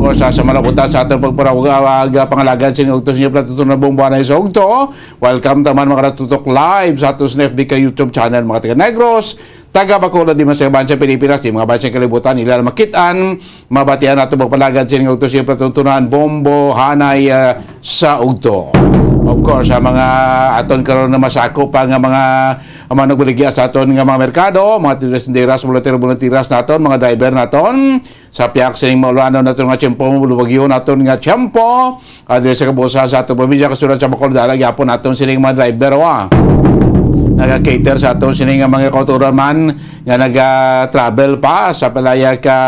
course, sa malabutan sa atong pagparawag pangalagan sa inyong inyo natutunan buong buwan na isogto. Welcome taman mga natutok live sa atong FBK YouTube channel mga taga Negros, taga Bacolod, di masaya bansa Pilipinas, di mga bansa kalibutan, ilan makitaan, mabatian nato magpalagad sa inyong inyo natutunan bombo hanay sa ugto. Of course, sa mga aton karon na masako pa nga mga nagbuligya sa aton nga mga merkado, mga tinderas, volunteers naton, mga driver naton, sa piyak sining maulano naton nga tiyempo, bulubagyo naton nga tiyempo, adre sa kabusa sa aton probinsya kasulad sa Bacolod, gyapon naton sining mga driver naga-cater sa aton sining nga mga kauturan man nga naga-travel pa sa palaya ka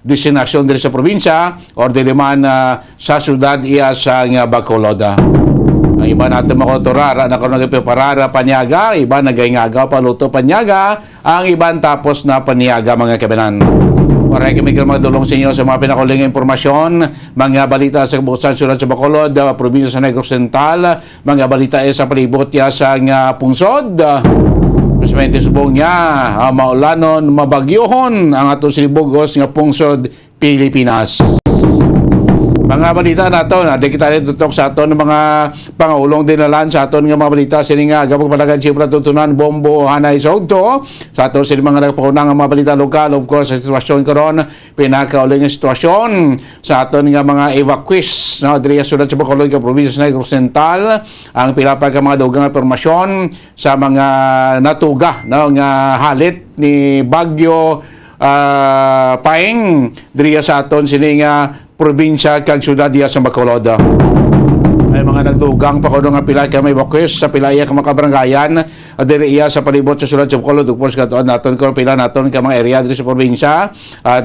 destinasyon diri sa probinsya or dili man sa syudad iya sa nga Bacolod. Ang iba natin makotorara na kung nagpiparara panyaga, iba nagaingaga paluto panyaga, ang iban tapos na panyaga mga kabanan. Para kami magdulong sa inyo sa mga pinakuling impormasyon, mga balita sa kabuusan sulat sa Bacolod, probinsya sa Negros Occidental, mga balita sa palibot sa pungsod. Presidente subong niya, maulanon, mabagyohon ang atong sinibugos nga pungsod Pilipinas. Mga balita nato na di kita rin tutok sa aton mga pangaulong dinalan sa aton nga mga balita sining nga gabog palagan siyempre tutunan bombo hanay sa ugto sa aton sining mga nagpakunang mga balita lokal. Of course, sa sitwasyon karon pinakauling sitwasyon sa aton nga mga evacuees diri sa sulod sa Bacolod nga probinsya sa Negros Occidental, ang pila pa ka mga dugang impormasyon sa mga natuga nga halit ni Bagyo Paeng diri sa aton sining probinsya kag syudad diya sa Bacolod. Ay mga nagdugang pa kuno nga pila ka may evacuees sa pila iya ka makabaranggayan diri iya sa palibot sa syudad sa Bacolod. Ug pos katuan naton ko pila naton ka mga area diri sa probinsya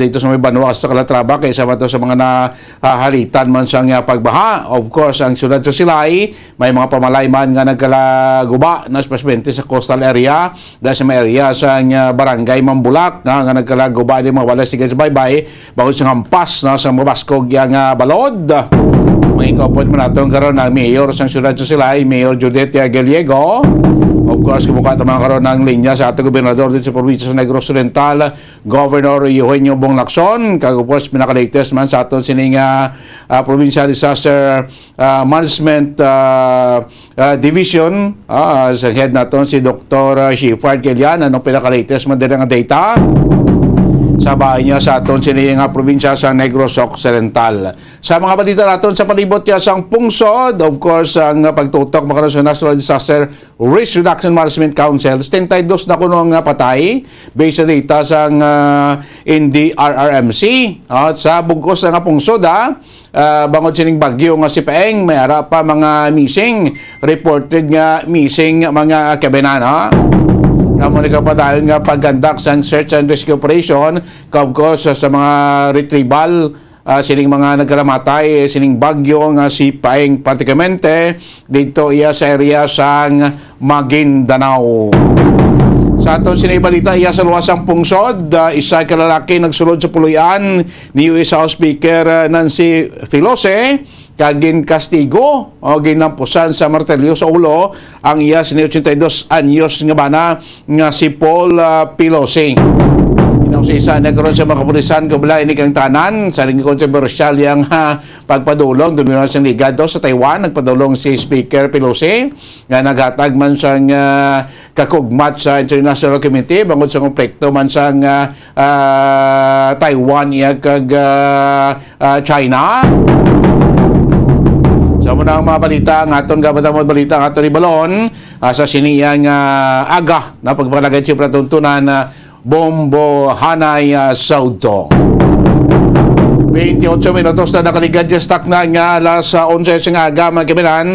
dito sa may Banwa sa Calatrava kaysa mato sa mga nahalitan man sa nga pagbaha. Of course, ang syudad sa Silay may mga pamalayman nga nagkalaguba na especially sa coastal area dahil sa may area sa barangay Mambulak nga nagkalaguba di mga wala sige sa baybay bawod sa hampas sa mabaskog yang balod. May kapot mo natin karon ng mayor sa syudad sa Silay, Mayor Judith Gallego. Of course, kumukha ito mga karon ng linya sa ating gobernador dito sa probinsya sa Negros Occidental, Governor Eugenio Bong Lacson. Kagupos, pinaka-latest man sa ating sining Provincial Disaster Management Division. Sa head natin si Dr. Shepard Kilian. Anong pinaka-latest man din ang data sa bahay niya sa aton sining probinsya sa Negros Occidental. Sa mga balita naton sa palibot niya sang pungsod, of course, ang pagtutok makaroon sa National Disaster Risk Reduction Management Council, 72 na kuno nga patay based sa data sang NDRRMC. Sa bugos nga pungsod bangod sining bagyo nga si Paeng, may ara pa mga missing, reported nga missing mga kabanan. Kamo ka pa dahil nga paggandak sa search and rescue operation, of course, sa mga retrieval sining mga nagkalamatay sining bagyo nga si Paeng pratikamente dito iya sa area sang Maguindanao. Sa aton sinibalita iya sa luwasang pungsod, isa ka lalaki nagsulod sa puluyan ni US House Speaker Nancy Pelosi kagin kastigo o ginampusan sa martelyo sa ulo ang iya sa 82 anyos nga bana nga si Paul Pelosi. Inausisa na karon sa mga kapulisan kabulay ni kang tanan sa ring kontrobersyal yang pagpadulong doon sa ligado sa Taiwan. Nagpadulong si Speaker Pelosi nga naghatag man sang kakugmat sa International Committee bangod sa konflikto man sang Taiwan iya kag China. Sa muna ang mga balita, ang aton gabatang mga balita, ang aton ibalon, sa siniyang aga na pagpalagay siyempre tuntunan bombo hanay sa ugto. 28 minutos na nakaligad yung stock na nga alas 11 sa aga mga kabilan.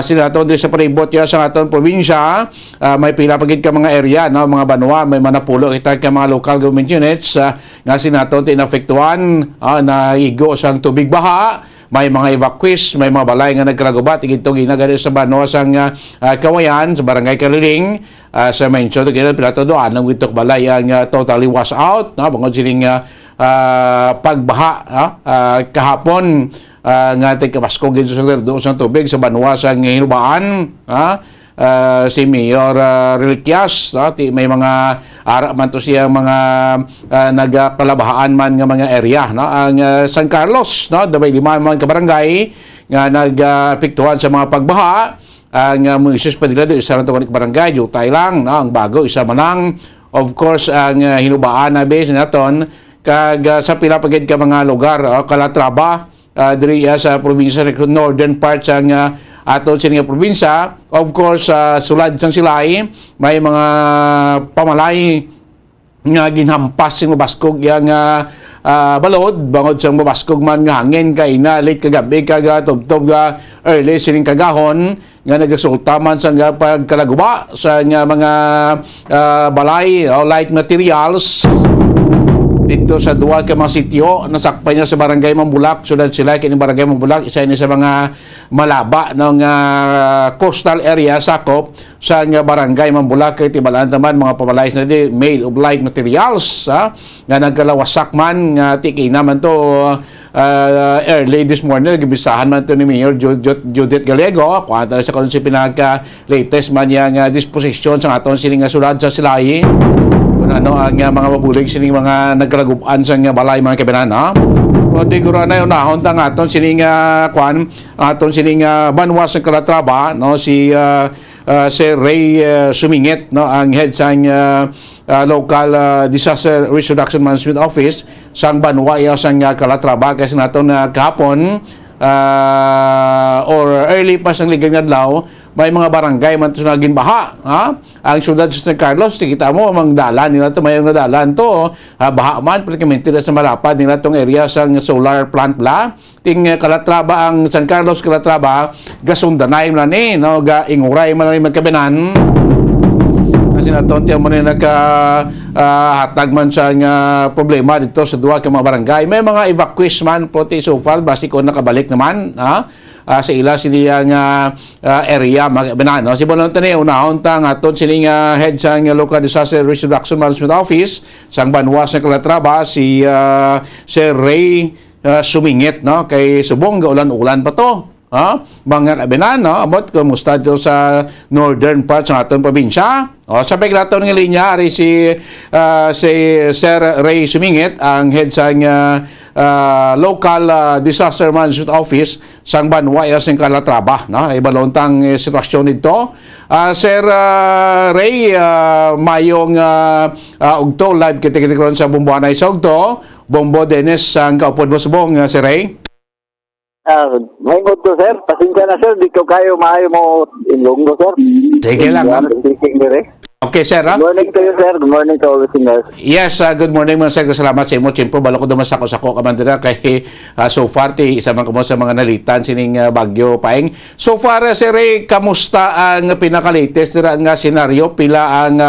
Sila ito sa palibot ya sa aton probinsya. May pila pagid ka mga area, mga banwa, may manapulo kita ka mga local government units nga sinaton tinafektuan na igo sang tubig baha. May mga evacuees, may mga balay nga nagkalagubat ito ginagani sa Banwa sang Kawayan sa Barangay Kaliling sa Mencho to gina pilato doan ang witok balay ang totally wash out bangod sining pagbaha kahapon nga tig kapasko gid sa tubig sa Banwa sang hinubaan si Mayor Reliquias, no? May mga ara man to siya mga nagkalabahaan man nga mga area, no? Ang San Carlos, no? Dabay 5 man ka barangay nga nagapektuhan sa mga pagbaha. Ang Moises Padilla do isa lang to barangay, jutay lang, no? Ang Bago isa man lang. Of course, ang hinubaan na base naton kag sa pila pagid ka mga lugar, Calatrava, diri sa probinsya ng northern parts ang aton sa nga probinsya. Of course, sulad sang Silay, may mga pamalay nga ginhampas sing mabaskog yang balod bangod sang mabaskog man nga hangin kay na late kagabi kag tubtob ga early sining kagahon nga nagresulta man sa nga pagkalaguba sa nga mga balay o light materials dito sa duwa ka mga sitio nasakpan niya sa barangay Mambulak. Sudad sila kini barangay Mambulak, isa ini sa mga malaba ng coastal area sakop sa barangay Mambulak. Kay tibalaan naman mga pabalay na di made of light materials nga nagkalawasak man nga tiki naman to early this morning. Gibisahan man to ni Mayor Judith Gallego kung sa kung si pinaka latest man yang disposition sa aton sining sulad sa Silay. Ano ang mga mabulig sining mga nagkalagupan sa balay mga kabinan, ha? O siguro na yun nahon tang aton sining aton sining banwas sa Calatrava, no? Si Ray Sumingit, no? Ang head sa local disaster risk reduction management office sang banwa iya sang Calatrava kasi naton kahapon or early pa sang ligang adlaw may mga barangay man to naging baha, ha? Ang siyudad sa San Carlos, kita mo amang dalan nila to, may mga dalan to, baha man pratikamente sa malapad nila tong area sang solar plant la. Ting Calatrava ang San Carlos Calatrava gasundanay man ni, no, ga inguray man ni magkabinan. Kasi naton tiyan mo na hatag man sa problema dito sa duwa ka mga barangay. May mga evacuees man po so far, basi ko nakabalik naman, ha? Sa ila siniyang area magbinan, no? Si Bonon tani unahon tang aton sining head sa local disaster risk reduction management office sang banwas sa Calatrava si Sir Ray Sumingit, no? Kay subong ga ulan-ulan pa to, ha? Mga kabinan, no? Abot kumusta dito sa northern parts ng aton probinsya. O sa paglato ng linya ari si Sir Ray Sumingit ang head sa local disaster management office sang banwa sa Calatrava, no? Ibalontang sitwasyon nito. Sir Ray, mayong ugto live kitikron sa Bumbuanay sa ugto. Bombo Dennis sang kaupod mo subong, Sir Ray. May to sir, pasensya na sir, di ko kayo maayo mo ilonggo sir. Sige lang, ha? Okay, sir, ha? Good morning to you sir, good morning to all listeners. Yes, good morning mga sir. Salamat sa imo. Siyempre, balo ko dumas ako kamandira kay so far, isa man kamo sa mga nalitan sining Bagyo Paeng. So far, Sir Ray, kamusta ang pinaka-latest dira nga senaryo? Pila ang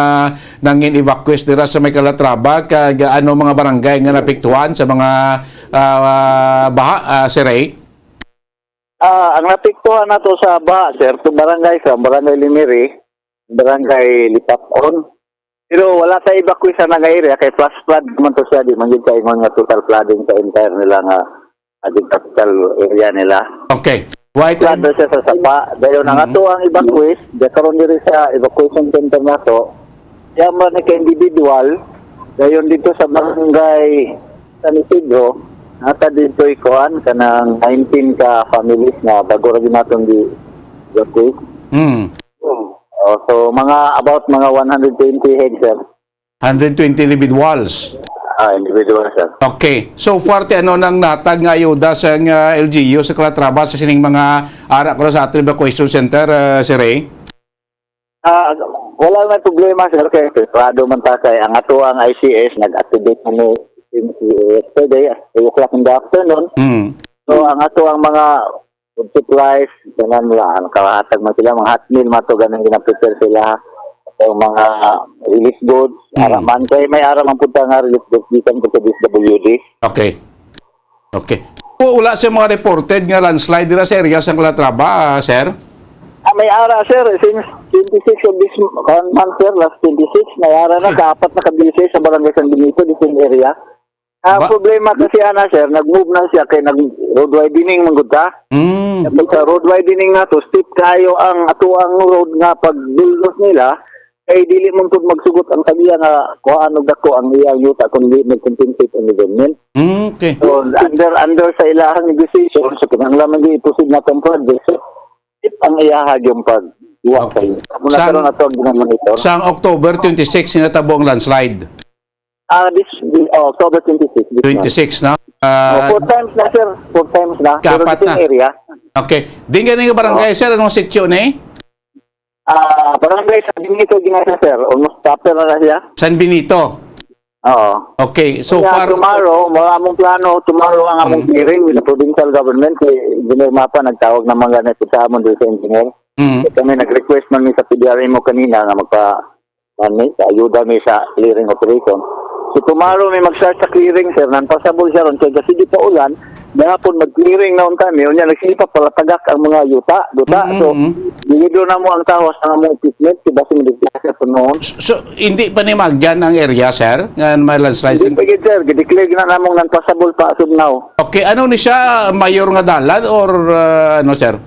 nangin evacuees dira sa may Calatrava? Kag ano mga barangay nga napiktuhan sa mga baha, Sir Ray? Ang napiktuhan na to sa sir, itong barangay sa Barangay Limiri, Barangay Lipapon. Pero wala sa evacuee sa area kay flash flood naman to siya, di man yun kayo nga total flooding sa entire nila nga capital area nila. Okay. White Flood siya sa Sapa. Dahil nga to ang evacuees, dakaroon diri sa evacuation center na to, yaman na ka-individual, dahil dito sa Barangay San Isidro, nata dito ikuan kanang 19 ka families na bago ra ginatong di evacuate. So about mga 120 heads sir. 120 individuals. Individual sir. Okay. So far, ano nang natag nga ayuda sa LGU sa Calatrava sa sining mga ara ko sa ating evacuation center, Sir Ray? Wala na problema sir kay prado man ta kay ang ato ang ICS nag-activate mo yesterday at 3 o'clock in the afternoon. So ang ato ang mga food supplies, ganun lang, kahatag man sila, mga hot meal, mato ganun ginaprepare sila. So mga relief goods, araman kay may araman punta nga relief goods gikan ko sa DSWD. Okay. Okay. Wala sa mga reported nga landslide dira sa area sa Calatrava, sir? May ara sir, since 26 of this month sir, last 26, may ara na kaapat na kabisay sa Barangay San Benito, this area. Ang problema kasi ana sir, nag-move na siya kay nag-road widening mangguna. Kapag sa road widening nga to, steep kayo ang atuang road nga pag-bulldoze nila, ay dili mong pud magsugot ang kaniya nga kuhaan og dako ang iyang yuta kung di nag-compensate ang government. Okay. So, under sa ilahang negotiation, so kung ang lamang i-proceed na itong project, so, ang iyahag yung pag-iwak sa iyo. Muna karoon na ito ang ginamonitor. Sa October 26, sinatabo ang landslide. October 26. 26 na. 4 times na, sir. 4 times na. Pero Kapat sa na. area. Okay. Din ganing barangay, sir, anong sityo ni? Barangay sa Benito, ginasa, sir. Almost chapter na siya. San Benito. Oo. Okay. So Kaya far, tomorrow, wala mong plano, tomorrow ang among hearing with the provincial government, kay Engineer Mapa, nagtawag ng mga ganit sa amon doon sa engineer. Kami nag-request man mi sa PDRA mo kanina nga ayuda mi sa clearing operation. So tomorrow may mag-start sa clearing, sir. Nan-possible siya ron. Kaya kasi di pa ulan, dahapon mag-clearing na kami. Unya nagsilipa pala tagak ang mga duta. So, dilido na mo ang tawas ng among equipment. Diba sinigdiklas sa punoon. so hindi pa ni Magyan ang area, sir? Nga may landslide. Hindi pa gid, sir. Gideclare na namong non-possible pa as of now. Okay. Ano ni siya? Mayor nga dalan or ano, sir?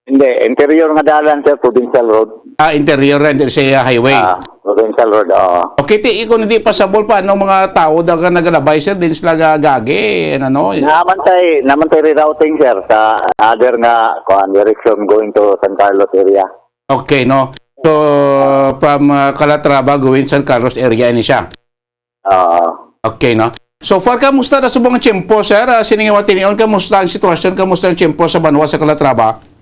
Hindi. Interior nga dalan, sir. Provincial road. Interior rin siya highway. Provincial road, Okay, kung hindi passable pa, anong mga tao daw ka nagalabay, sir, din sila gagi, ano? Namantay rerouting, sir, sa other nga direction going to San Carlos area. Okay, no? So, from Calatrava going San Carlos area ni siya. Okay, no? So far, kamusta na sa mga tiyempo, sir? Siningaw-tinion, kamusta ang sitwasyon, kamusta ang tiyempo sa Banwa sa Calatrava?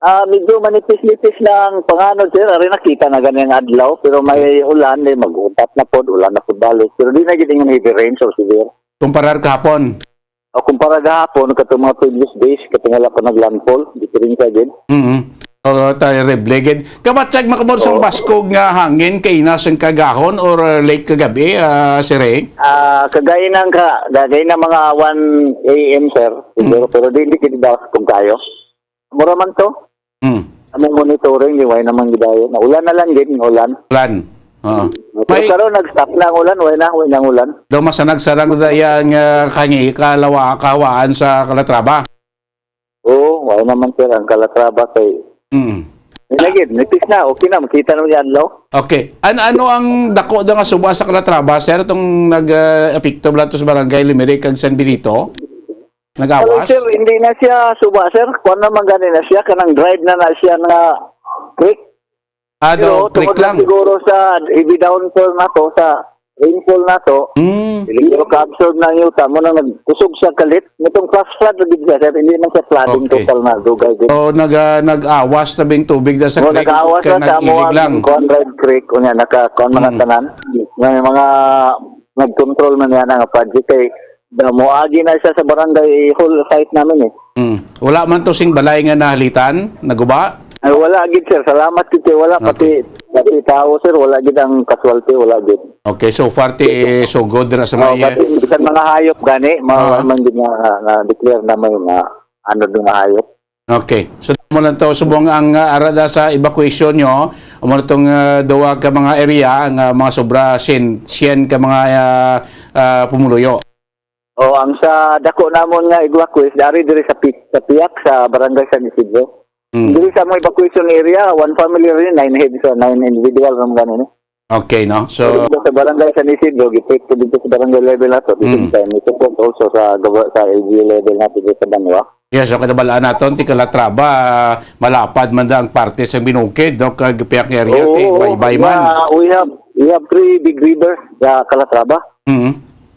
Medyo manipis-nipis lang pangano, sir. Ari nakita na ganyan adlaw, pero may ulan, mag-utat na pod, ulan na pod balik. Pero di na gid heavy rain or severe. Kumparar kahapon. O kumpara gahapon, katong mga previous days, katong wala pa naglandfall, di rin ka din. Tayo rebleged. Kabatsag makabot sa baskog nga hangin kay nasang kagahon or late kagabi, si Ray? Kagaya ng mga 1 a.m., sir. Pero di kid daw kung kayo. Mura man to. Among monitoring, di way naman gidayo. Na ulan na lang din, ulan. Ulan. Pero karon nag-stop na ang ulan, way na ulan. Daw masanag-sarang dayang kanyi kawaan sa Calatrava. Oo, way naman, sir, ang Calatrava kay nilagid, nipis na, okay na, makita naman yan, law. Okay. Ano ang dako da nga suba sa Calatrava, sir, itong nag-apikto bala to sa barangay Limerick kag San Benito? Nag-awas? Sir, hindi na siya suba, sir. Kung naman ganin na siya, kanang drive na siya na creek. Pero tungkol creek lang. Siguro sa heavy downfall na to, sa rainfall na to, siguro ka-absorb ng yuta mo nang nagkusog siya kalit. Itong flash flood na bigla, sir, hindi na siya flooding total na dugay. So, nag-awas tabing tubig na sa creek. Nag-awas na sa mo ang Conrad Creek, kunya naka-con mga tanan. May mga nag-control man yan ang project kay muagi na siya sa barangay whole site namin eh. Wala man to sing balay nga nahalitan, naguba? Ay, wala gid, sir. Salamat gid, wala pati tao, sir, wala gid ang casualty, wala gid. Okay, so far so good na sa mga bisan mga hayop gani, man gid na declare na may ano dun na hayop. Okay. So mo lang to subong ang arada sa evacuation nyo, mo tong duwa ka mga area nga mga sobra 100 ka mga pumuluyo. Ang sa dako namon nga evacuate dari sa Piak sa barangay San Isidro. Diri sa mo evacuation area, one family rin, 9 heads, 9 individual ram ganin. Okay, no? So sa barangay San Isidro, gipit ko dito sa barangay level nato, ito po also sa LG level nato sa Banwa. yes, so kadabalaan naton ti Calatrava, malapad man da ang parte sa Binukid, no? Kag Piak area, ti Baybay man. We have 3 big rivers sa Calatrava.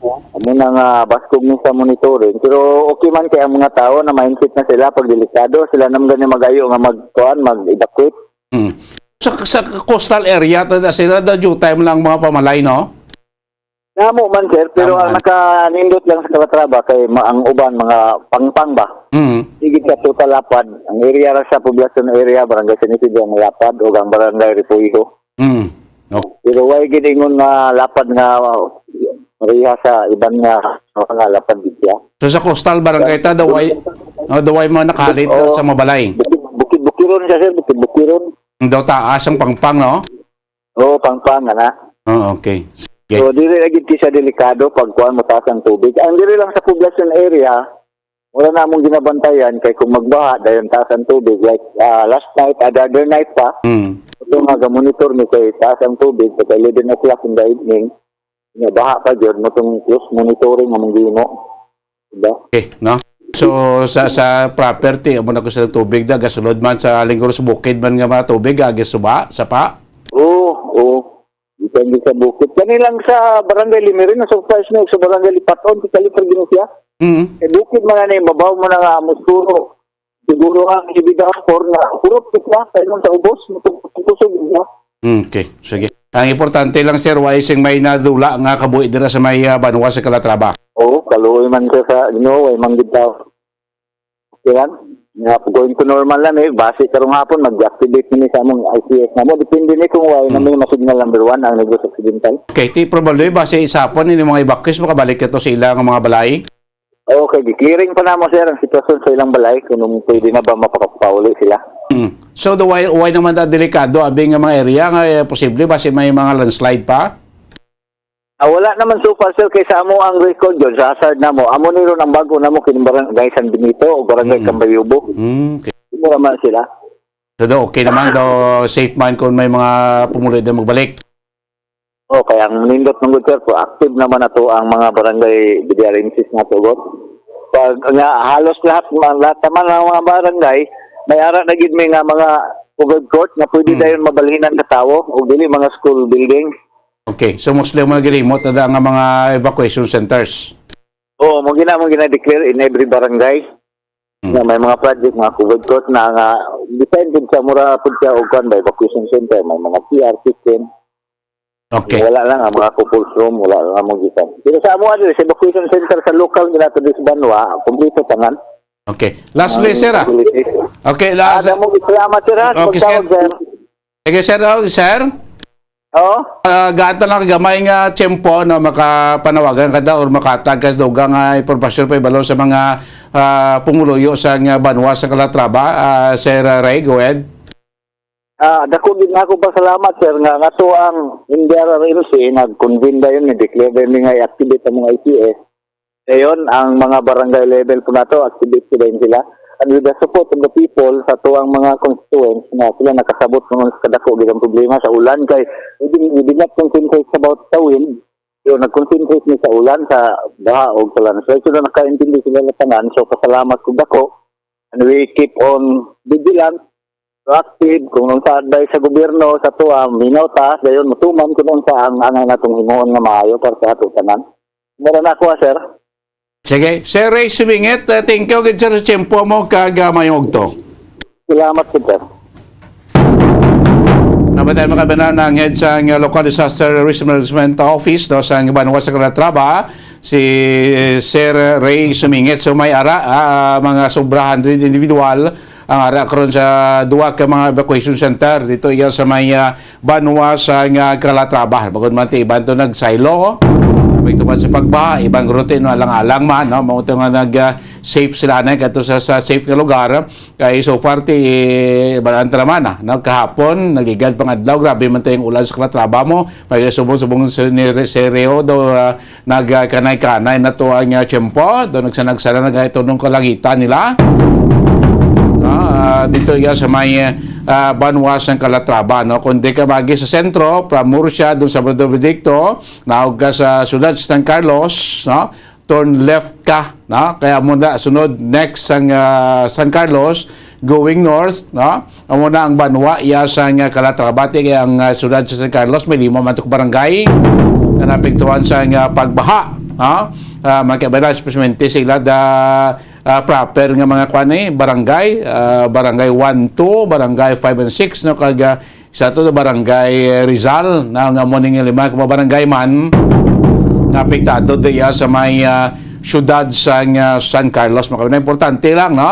Amo nang baskog ni sa monitoring, pero okay man kay ang mga tao na mindset na sila pag delikado, sila naman gani magayo nga mag-evacuate. Sa coastal area ta sila da due time lang mga pamalay, no? Namo man, sir, pero ang nakanindot lang sa Calatrava kay ang uban mga pangpang ba. Higit sa total lapad, ang area ra sa poblasyon area barangay San Isidro ang lapad o ang barangay Ripuiho. Pero way gid ingon nga lapad nga riha sa iban nga mga lapad gid. So sa coastal barangay ta daway mga nakalit sa mabalay. Bukid-bukiron siya, sir, bukid-bukiron. Daw taas ang pangpang, no? Pangpang na. Okay. Okay. So diri lagi siya delikado pag kuan mataas ang tubig. Ang diri lang sa population area, wala na mong ginabantayan kay kung magbaha dayon taas ang tubig like last night, the other night pa. Ito nga monitor ni kay taas ang tubig sa 11 o'clock in the evening. Nga baha pa jud mo tong close monitoring nga mong gino. Diba? Okay, no? So sa property amo na ko sa tubig da gasulod man sa lingkod sa bukid man nga mga tubig agis suba sapa. Oo. Depende sa bukid. Kanilang sa Barangay Limirin, na-surprise na sa Barangay Lipaton, sa Kalipar Ginusia. Eh, bukid mga na yung mabaw mo na nga, musturo. Siguro ang ibida for na, puro pitla, kaya sa ubos, matutusog niya. Okay, sige. Ang importante lang, sir, why sing may nadula nga kabuhi dira sa may Banwa sa Calatrava. Oo, kaluoy man siya sa, way manggid daw. Okay yan. Nga, going to normal lang base karong hapon, mag-activate nini sa among ICS na mo. Depende ni kung why na may masignal number 1 ang Negros Occidental. Okay, ti probably base isapon ini mga evacuees makabalik ito sa ilang mga balay. Okay, clearing pa na mo sir ang sitwasyon sa ilang balay kung pwede na ba mapakapauli sila. So the why naman da delikado abing nga mga area nga posible base may mga landslide pa? Wala naman so far sir kaysa amo ang record yun sa hazard na mo. Amo nilo ng bago na mo kinbarangay San Benito o Barangay Cambayubo. Okay. Hindi naman sila. So okay naman daw safe man kung may mga pumuloy na magbalik. Kaya ang nindot ng good sir, active naman na to ang mga barangay BDRNCs na tugot. Pag nga halos lahat naman ng mga barangay, may ara na gid may nga mga covered court na pwede dayon mabalinan ka tawo o dili mga school building. Okay, so mostly mga gilimot na nga mga evacuation centers. Mo gina-declare in every barangay. Na may mga project, mga covered court na nga depende sa mura pud siya og kan by evacuation center, may mga PR system. Okay. Wala lang ang mga couples room, wala lang ang gitan. Pero sa amo sa evacuation center sa local ginato dis Banwa, kompleto tangan. Okay. Lastly, sir. Okay, last. Mo salamat sir. Okay, sir. Okay, sir. Sir. Gato lang gamay nga tiyempo na makapanawagan kada or makatag ka dugang impormasyon pa ibalo sa mga pumuluyo sa Banwa sa Calatrava. Sir Ray, go ahead. Dako din ako pasalamat sir nga to ang NDRRMC nag-convene dayon ni declare din nga i-activate ang mga ICS. Dayon ang mga barangay level po nato activate din sila. And with the support of the people sa tuwang mga constituents na sila nakasabot ng kadako gid ang problema sa ulan kay we did not concentrate about the wind. So nag-concentrate ni sa ulan sa baha o sa landslide. So nakaintindi sila na tanan. So pasalamat ko dako. And we keep on vigilant, proactive kung nung sa advice sa gobyerno sa tuwa minota dayon mutuman kung sa ang natong himuon nga maayo para sa ato tanan. Mura na ako sir. Sige. Sir Ray Sumingit, thank you gid sir sa tiyempo mo kagamay og to. Salamat po sir. Nabatay makabanan ng head sa Local Disaster Risk Management Office no, sa Banwa sa Calatrava, si Sir Ray Sumingit. So may ara mga sobrahan din individual ang ara karon sa duwa ka mga evacuation center dito iya sa may Banwa sa Calatrava. Bagod man ti iban to nag-silo. May tuman sa pagbaha, ibang routine alang-alang man, no? Mga nga nag-safe sila na kato sa safe nga lugar. Kaya so far, balanta naman, no? Kahapon, nagigad pang adlaw, grabe man tayong ulan sa Calatrava mo. May subong-subong si Reo, nagkanay-kanay na to ang tiyempo, do nagsanagsana na ito nung kalangitan nila. Dito yan sa may Banwa sa Calatrava, no? Kung di ka magi sa sentro, from Murcia, doon sa Brother Benedicto, naog ka sa Ciudad San Carlos, no? Turn left ka, no? Kaya muna sunod next ang San Carlos, going north, no? Muna ang Banwa, iya sa Calatrava, kaya ang Ciudad sa San Carlos, may 5 mantok barangay na napektuhan sa pagbaha, no? Magkabala, especially sila proper nga mga kwan barangay, barangay 1, 2, barangay 5 and 6, no? Kag isa to barangay Rizal, na nga mo ning 5 ka barangay man, napektado diya sa may syudad sa San Carlos. Makabala, importante lang, no?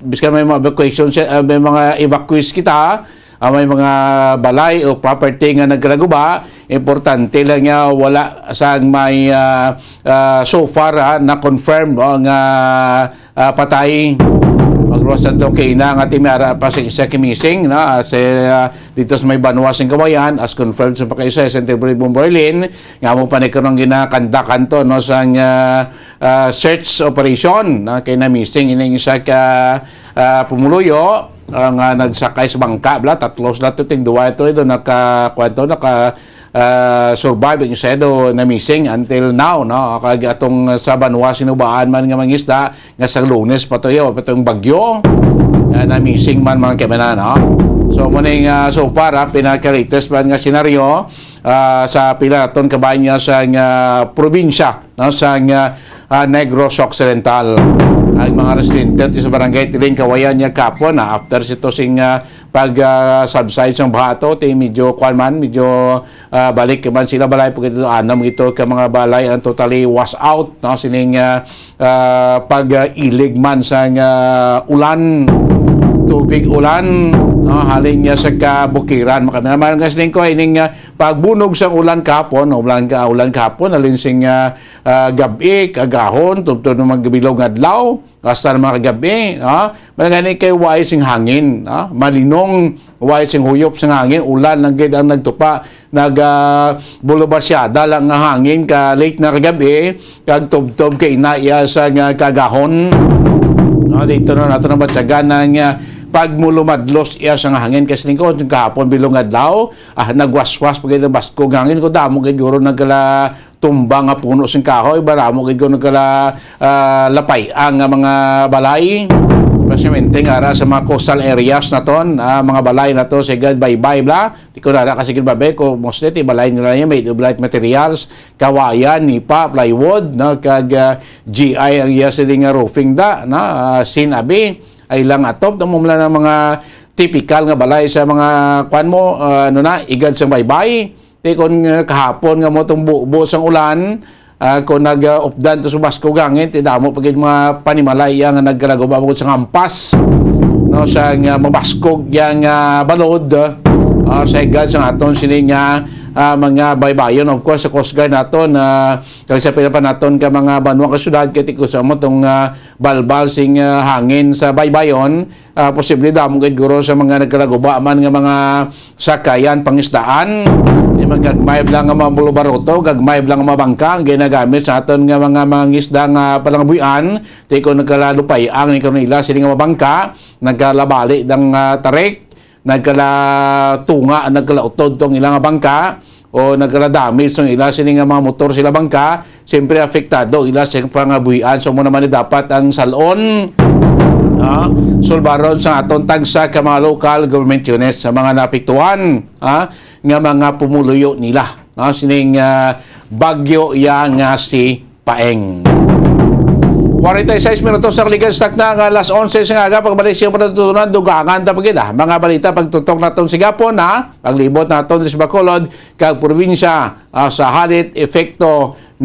Biskan may mga evacuation, may mga evacuees kita, may mga balay o property nga nagkalaguba, importante lang nga wala sa may so far na confirm nga patay. magluwas na to kay na nga timara pa sa isa kimising na dito sa may Banwa sing Kawayan as confirmed sa pakaisa sa Central Berlin nga mo pa ni karong ginakandakan to no sa search operation na kay na missing ining isa ka pumuluyo nga nagsakay sa bangka bla tatlo sila to ting duwa ito naka survive yung sedo na missing until now no kag atong sa Banwa sinubaan man nga mangisda nga sa Lunes patuyo patong bagyo na missing man mga kemana no so muning so far pinaka-latest man nga senaryo sa pilaton kabayan niya sa probinsya no sa Negros Occidental ang mga residente sa barangay Tiling Kawayan niya kapon after sito sing pag-subside sang bahato ti medyo medyo balik man sila balay pag ito anam ito ka mga balay ang totally wash out no sining pag-ilig man sa ulan tubig ulan halin niya sa kabukiran makanaman nga sining ko ining pagbunog sa ulan kapon ulan kapon alin sing gabi kagahon tubtod ng magbilog nga adlaw hasta ng mga kagabi malagani kay way sing hangin malinong way sing huyop sing hangin ulan lang gid ang nagtupa bulubasyada lang nga hangin ka late na kagabi kag tubtob kay inaya sa nga kagahon dito na nato na batyagan ng pagmulumadlos iya sa hangin kasi ningko kahapon bilong adlaw nagwaswas pag ito basko hangin ko damo gid guro nagkala tumbang nga puno sing kahoy baramo gid ko nagkala lapay ang mga balay Basimente nga sa mga coastal areas na ton, mga balay na to, sigad bye-bye bla. Di ko na kasi babe ko, mostly ti balay nila niya, made of light materials, kawayan, nipa, plywood, no, kag GI ang iya siling roofing da, na sinabi, ay lang atop, namumula ng mga typical nga balay sa mga kwan mo, igad sa bye-bye. Di kon kahapon nga mo itong buo sang ulan, kung nag-updan to sa Basko gangin, tidamo pagin mga panimalay yang nagkalagoba sa ngampas, no, sa mabaskog yang balod, sa igad sa aton sining mga baybayon, of course, sa Coast Guard naton, kasi sa pinapan naton ka mga banwa kasyudad, kitiko sa mo itong balbal sing hangin sa baybayon, posible damo gid guro sa mga nagkalagoba man nga mga sakayan, pangisdaan, magagmayb lang nga mga bulubaroto, gagmayb lang nga mga bangka ang ginagamit sa aton nga mga mangisda nga palangabuyan, tiko nagkalalupay ang nila sila nga mabangka, nagkalabali ng tarik, nagkalatunga, nagkalautod tong ilang bangka, o nagkaladamage tong ila sila nga mga motor sila bangka, siyempre apektado ila sa pangabuyan. So mo naman dapat ang salon, sulbaron sa aton tagsa ka mga local government units sa mga napiktuhan, nga mga pumuluyo nila, sining bagyo yang si Paeng. 46 minutos sa legal stock na nga alas 11 sa nga pagbalik siya patutunan dugangan ta pagida mga balita pagtutok naton sigapon paglibot naton sa Bacolod kag probinsya sa halit epekto